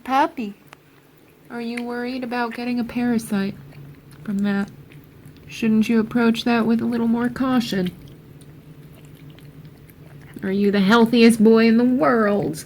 Puppy, are you worried about getting a parasite from that? Shouldn't you approach that with a little more caution? Are you the healthiest boy in the world?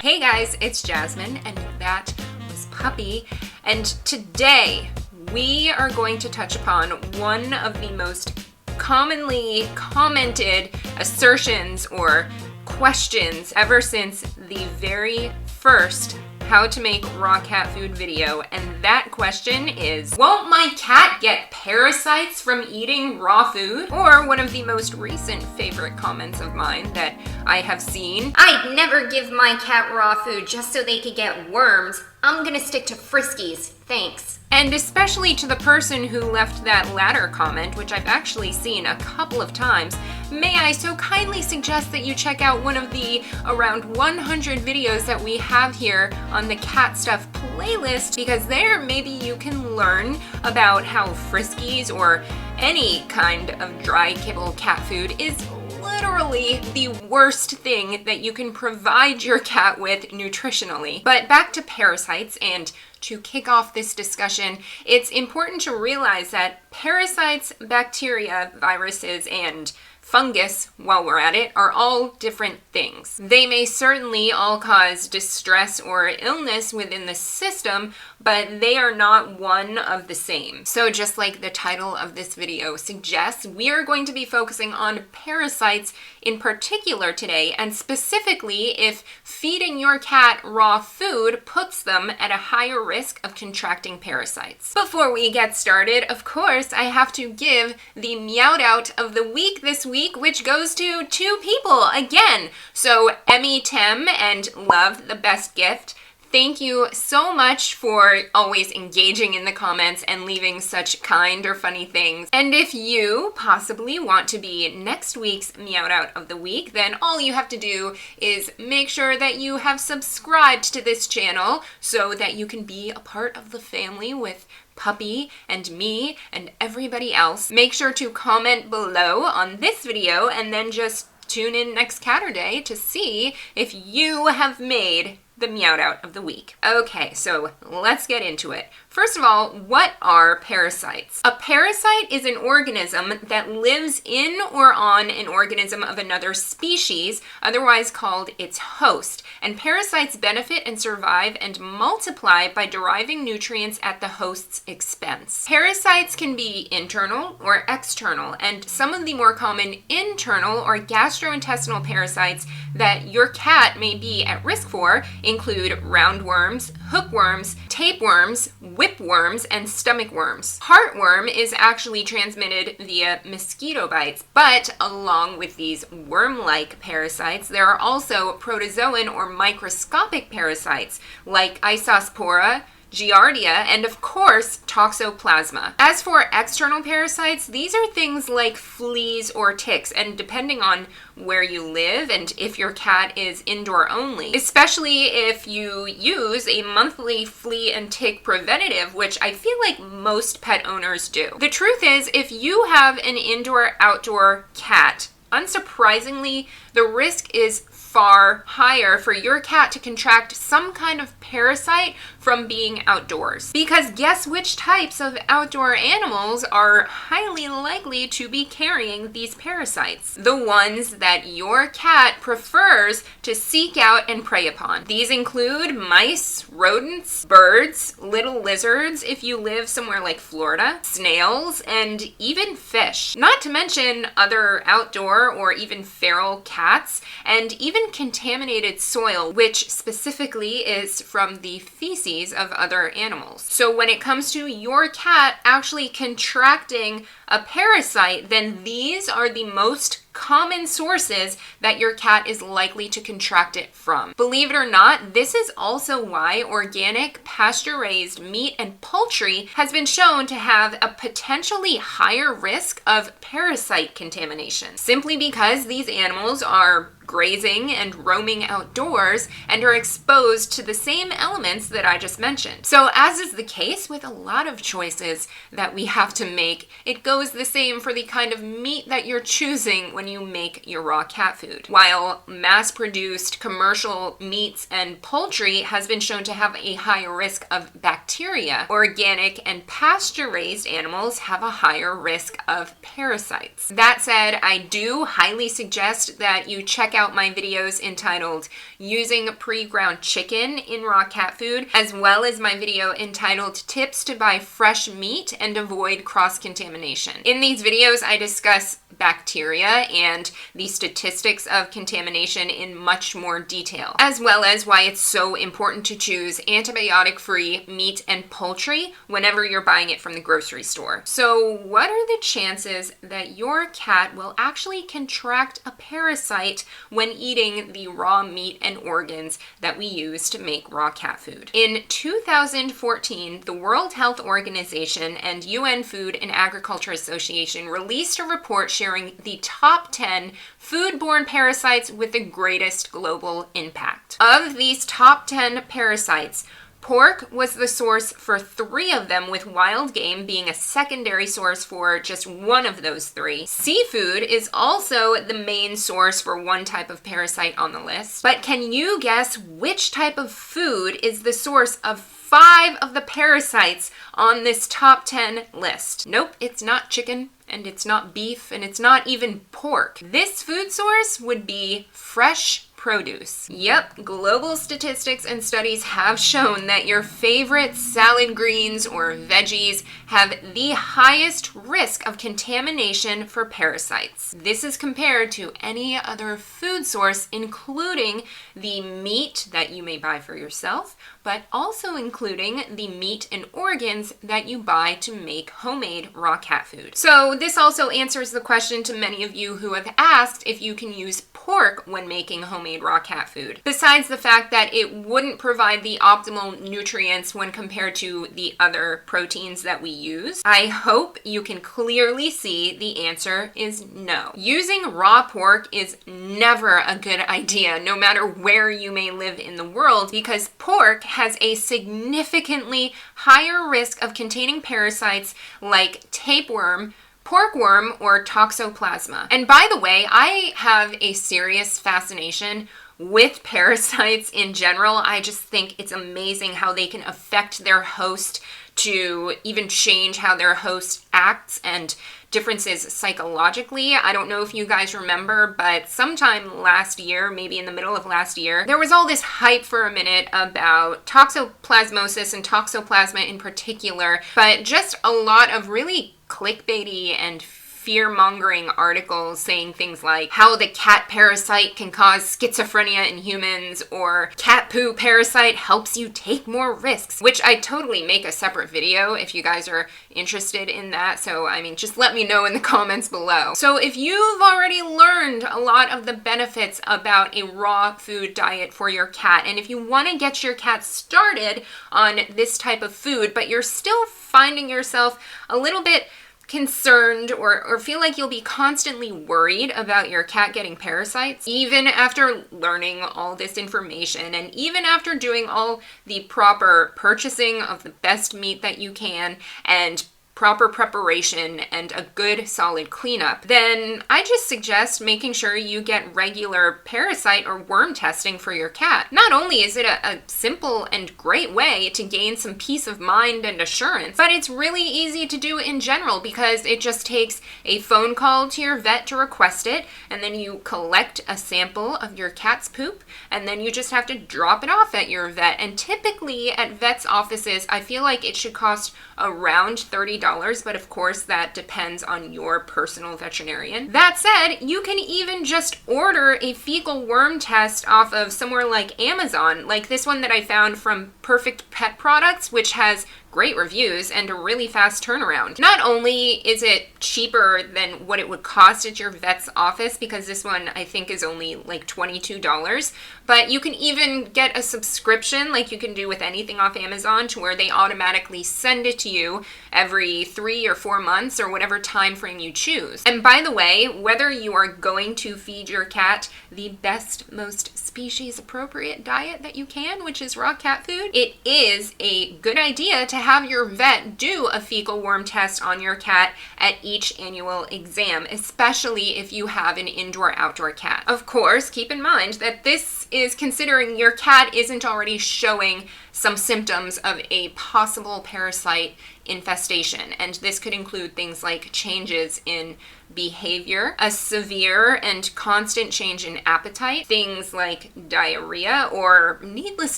Hey guys, it's Jasmin, and that was Puppy, and today we are going to touch upon one of the most commonly commented assertions or questions ever since the very first how to make raw cat food video, and that question is, won't my cat get parasites from eating raw food? Or one of the most recent favorite comments of mine that I have seen, I'd never give my cat raw food just so they could get worms. I'm gonna stick to Friskies, thanks. And especially to the person who left that latter comment, which I've actually seen a couple of times, may I so kindly suggest that you check out one of the around 100 videos that we have here on the Cat Stuff playlist, because there maybe you can learn about how Friskies or any kind of dry kibble cat food is literally the worst thing that you can provide your cat with nutritionally. But back to parasites, and to kick off this discussion, it's important to realize that parasites, bacteria, viruses, and fungus, while we're at it, are all different things. They may certainly all cause distress or illness within the system, but they are not one of the same. So just like the title of this video suggests, we are going to be focusing on parasites in particular today, and specifically if feeding your cat raw food puts them at a higher risk of contracting parasites. Before we get started, of course, I have to give the Meowt-Out of the week this week, which goes to two people again. So Emmy Tim and Love, the best gift. Thank you so much for always engaging in the comments and leaving such kind or funny things. And if you possibly want to be next week's Meowt-Out of the week, then all you have to do is make sure that you have subscribed to this channel so that you can be a part of the family with Puppy and me and everybody else. Make sure to comment below on this video and then just tune in next Catterday to see if you have made the Meowt-Out of the week. Okay, so let's get into it. First of all, what are parasites? A parasite is an organism that lives in or on an organism of another species, otherwise called its host. And parasites benefit and survive and multiply by deriving nutrients at the host's expense. Parasites can be internal or external, and some of the more common internal or gastrointestinal parasites that your cat may be at risk for include roundworms, hookworms, tapeworms, whipworms, and stomach worms. Heartworm is actually transmitted via mosquito bites, but along with these worm-like parasites, there are also protozoan or microscopic parasites like Isospora, Giardia, and of course, Toxoplasma. As for external parasites, these are things like fleas or ticks, and depending on where you live and if your cat is indoor only, especially if you use a monthly flea and tick preventative, which I feel like most pet owners do. The truth is, if you have an indoor-outdoor cat, unsurprisingly, the risk is far higher for your cat to contract some kind of parasite from being outdoors. Because guess which types of outdoor animals are highly likely to be carrying these parasites? The ones that your cat prefers to seek out and prey upon. These include mice, rodents, birds, little lizards if you live somewhere like Florida, snails, and even fish. Not to mention other outdoor or even feral cats, and even contaminated soil, which specifically is from the feces of other animals. So when it comes to your cat actually contracting a parasite, then these are the most common sources that your cat is likely to contract it from. Believe it or not, this is also why organic, pasture-raised meat and poultry has been shown to have a potentially higher risk of parasite contamination, simply because these animals are grazing and roaming outdoors and are exposed to the same elements that I just mentioned. So as is the case with a lot of choices that we have to make, it goes the same for the kind of meat that you're choosing when you make your raw cat food. While mass-produced commercial meats and poultry has been shown to have a higher risk of bacteria, organic and pasture-raised animals have a higher risk of parasites. That said, I do highly suggest that you check out my videos entitled Using Pre-Ground Chicken in Raw Cat Food, as well as my video entitled Tips to Buy Fresh Meat and Avoid Cross-Contamination. In these videos, I discuss bacteria and the statistics of contamination in much more detail, as well as why it's so important to choose antibiotic-free meat and poultry whenever you're buying it from the grocery store. So what are the chances that your cat will actually contract a parasite when eating the raw meat and organs that we use to make raw cat food? In 2014, the World Health Organization and UN Food and Agriculture Association released a report sharing the top 10 foodborne parasites with the greatest global impact. Of these top 10 parasites, pork was the source for 3 of them, with wild game being a secondary source for just 1 of those 3. Seafood is also the main source for 1 type of parasite on the list. But can you guess which type of food is the source of 5 of the parasites on this top 10 list? Nope, it's not chicken, and it's not beef, and it's not even pork. This food source would be fresh produce. Yep, global statistics and studies have shown that your favorite salad greens or veggies have the highest risk of contamination for parasites. This is compared to any other food source, including the meat that you may buy for yourself, but also including the meat and organs that you buy to make homemade raw cat food. So this also answers the question to many of you who have asked if you can use pork when making homemade raw cat food. Besides the fact that it wouldn't provide the optimal nutrients when compared to the other proteins that we use, I hope you can clearly see the answer is no. Using raw pork is never a good idea, no matter where you may live in the world, because pork has a significantly higher risk of containing parasites like tapeworm, porkworm, or toxoplasma. And by the way, I have a serious fascination with parasites in general. I just think it's amazing how they can affect their host to even change how their host acts and differences psychologically. I don't know if you guys remember, but sometime last year, maybe in the middle of last year, there was all this hype for a minute about toxoplasmosis and toxoplasma in particular, but just a lot of really clickbaity and fear-mongering articles saying things like how the cat parasite can cause schizophrenia in humans, or cat poo parasite helps you take more risks, which I totally make a separate video if you guys are interested in that. So, I mean, just let me know in the comments below. So if you've already learned a lot of the benefits about a raw food diet for your cat, and if you want to get your cat started on this type of food, but you're still finding yourself a little bit concerned or feel like you'll be constantly worried about your cat getting parasites, even after learning all this information and even after doing all the proper purchasing of the best meat that you can and proper preparation and a good solid cleanup, then I just suggest making sure you get regular parasite or worm testing for your cat. Not only is it a simple and great way to gain some peace of mind and assurance, but it's really easy to do in general because it just takes a phone call to your vet to request it, and then you collect a sample of your cat's poop, and then you just have to drop it off at your vet. And typically at vets' offices, I feel like it should cost around $30, but of course that depends on your personal veterinarian. That said, you can even just order a fecal worm test off of somewhere like Amazon, like this one that I found from Perfect Pet Products, which has great reviews and a really fast turnaround. Not only is it cheaper than what it would cost at your vet's office, because this one I think is only like $22. But you can even get a subscription like you can do with anything off Amazon, to where they automatically send it to you every 3 or 4 months or whatever time frame you choose. And by the way, whether you are going to feed your cat the best, most species appropriate diet that you can, which is raw cat food, it is a good idea to have your vet do a fecal worm test on your cat at each annual exam, especially if you have an indoor-outdoor cat. Of course, keep in mind that this is considering your cat isn't already showing some symptoms of a possible parasite infestation, and this could include things like changes in behavior, a severe and constant change in appetite, things like diarrhea, or needless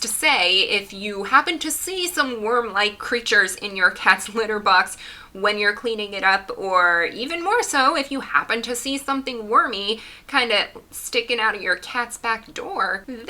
to say, if you happen to see some worm-like creatures in your cat's litter box when you're cleaning it up, or even more so, if you happen to see something wormy kind of sticking out of your cat's back door, then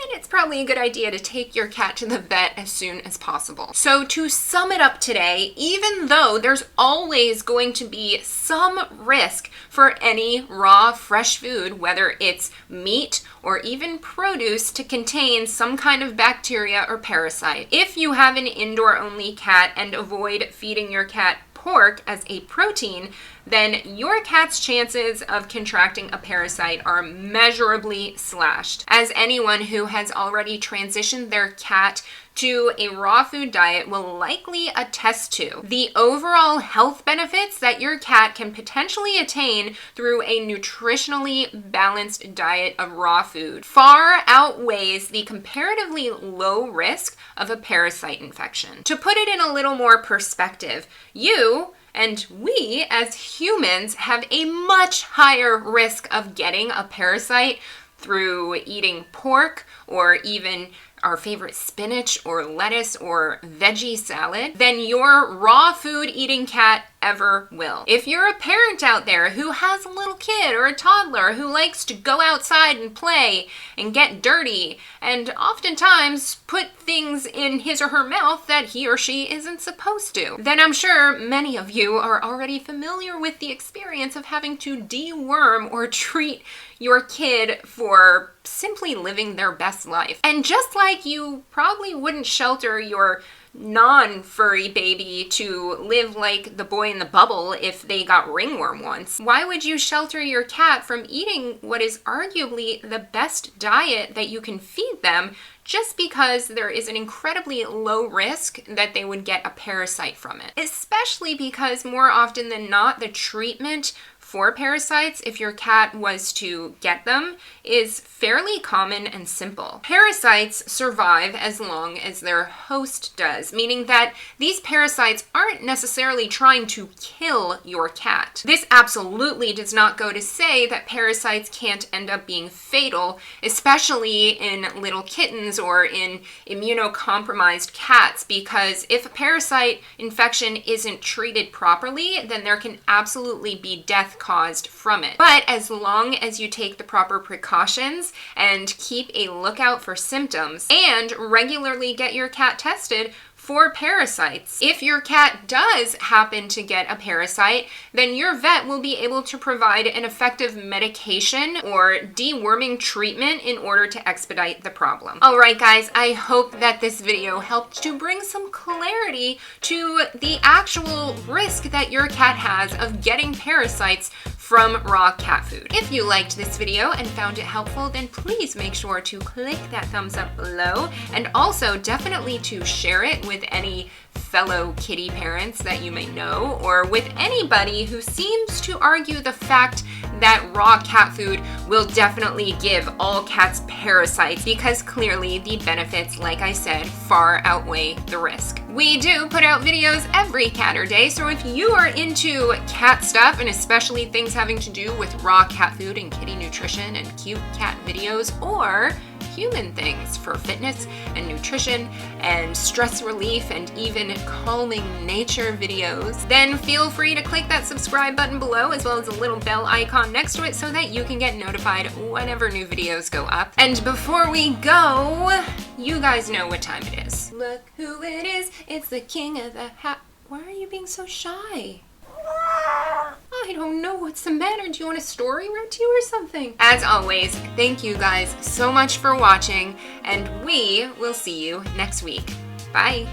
it's probably a good idea to take your cat to the vet as soon as possible. So to sum it up today, even though there's always going to be some risk for any raw, fresh food, whether it's meat or even produce, to contain some kind of bacteria or parasite, if you have an indoor-only cat and avoid feeding your cat pork as a protein, then your cat's chances of contracting a parasite are measurably slashed. As anyone who has already transitioned their cat to a raw food diet will likely attest to, the overall health benefits that your cat can potentially attain through a nutritionally balanced diet of raw food far outweighs the comparatively low risk of a parasite infection. To put it in a little more perspective, you and we as humans have a much higher risk of getting a parasite through eating pork, or even our favorite spinach or lettuce or veggie salad, than your raw food eating cat ever will. If you're a parent out there who has a little kid or a toddler who likes to go outside and play and get dirty, and oftentimes put things in his or her mouth that he or she isn't supposed to, then I'm sure many of you are already familiar with the experience of having to deworm or treat your kid for simply living their best life. And just like you probably wouldn't shelter your non-furry baby to live like the boy in the bubble if they got ringworm once, why would you shelter your cat from eating what is arguably the best diet that you can feed them, just because there is an incredibly low risk that they would get a parasite from it? Especially because more often than not, the treatment for parasites, if your cat was to get them, is fairly common and simple. Parasites survive as long as their host does, meaning that these parasites aren't necessarily trying to kill your cat. This absolutely does not go to say that parasites can't end up being fatal, especially in little kittens or in immunocompromised cats, because if a parasite infection isn't treated properly, then there can absolutely be death caused from it. But as long as you take the proper precautions and keep a lookout for symptoms and regularly get your cat tested for parasites, if your cat does happen to get a parasite, then your vet will be able to provide an effective medication or deworming treatment in order to expedite the problem. Alright guys, I hope that this video helped to bring some clarity to the actual risk that your cat has of getting parasites from raw cat food. If you liked this video and found it helpful, then please make sure to click that thumbs up below, and also definitely to share it with any fellow kitty parents that you may know, or with anybody who seems to argue the fact that raw cat food will definitely give all cats parasites, because clearly the benefits, like I said, far outweigh the risk. We do put out videos every Catterday, so if you are into cat stuff, and especially things having to do with raw cat food and kitty nutrition and cute cat videos, or human things for fitness and nutrition and stress relief and even calming nature videos, then feel free to click that subscribe button below, as well as a little bell icon next to it, so that you can get notified whenever new videos go up. And before we go, you guys know what time it is. Look who it is, it's the king of the hat. Why are you being so shy? I don't know what's the matter. Do you want a story read to you or something? As always, thank you guys so much for watching, and we will see you next week. Bye.